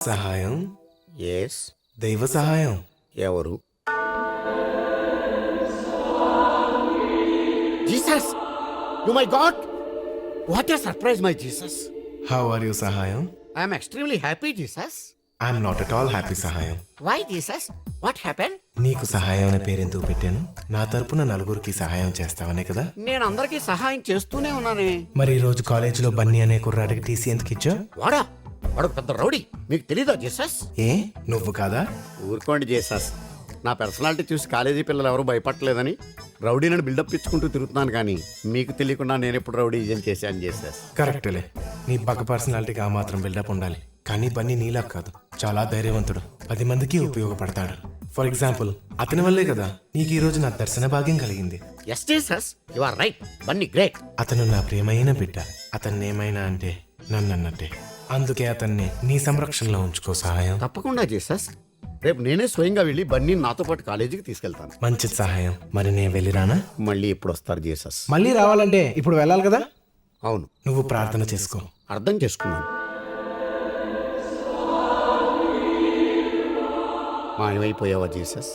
సహాయం ఎస్. దైవ సహాయం. ఎవరు? Jesus! You my god! What a surprise my Jesus! How are you Sahayam? I'm extremely happy Jesus. I'm not at all happy Sahayam. Why Jesus? What happen? నీకు సహాయం అనే పేరెందుకు పెట్టాను? నా తరపున నలుగురికి సహాయం చేస్తావనే కదా. నేను అందరికీ సహాయం చేస్తూనే ఉన్నానే. మరి ఈ రోజు కాలేజీలో బన్నీ అనే కుర్రాడికి టీసీ ఎందుకు ఇచ్చావు? వాడా? వాడు పెద్ద రౌడీ, మీకు తెలీదా జీసస్? ఏ నువ్వు కాదా? ఊరుకోండి జీసస్. నా పర్సనాలిటీ చూసి కాలేజీ పిల్లలు ఎవరు భయపడలేదని రౌడీని బిల్డప్ ఇచ్చుకుంటూ తిరుగుతున్నాను, కానీ మీకు తెలియకుండా నేను ఎప్పుడు రౌడీ ఏం చేశాను జీసస్? కరెక్టేలే, నీ పక్క పర్సనాలిటీకి ఆ మాత్రం బిల్డప్ ఉండాలి. కానీ బన్నీ నీలా కాదు, చాలా ధైర్యవంతుడు, 10 మందికి ఉపయోగపడతాడు. ఫర్ ఎగ్జాంపుల్, అతని వల్లే కదా నీకు ఈ రోజు నా దర్శన భాగ్యం కలిగింది. Yes Jesus, you are right. Bunny great. అతను నా ప్రియమైన బిడ్డ. అతన్ని ఏమైనా అంటే నన్ను అన్నట్టే. అందుకే అతన్ని నీ సంరక్షణలో ఉంచుకో సహాయం. తప్పకుండా జీసస్. రేపు నేనే స్వయంగా వెళ్ళి బన్నీ నాతో పాటు కాలేజీకి తీసుకెళ్తాను. మంచిది సహాయం. మరి నేను వెళ్ళిరానా? మళ్ళీ ఎప్పుడు వస్తారు జీసస్? మళ్ళీ రావాలంటే ఇప్పుడు వెళ్ళాలి కదా. అవును, నువ్వు ప్రార్థన చేసుకో. అర్థం చేసుకున్నాను. మాయమైపోయావా జీసస్?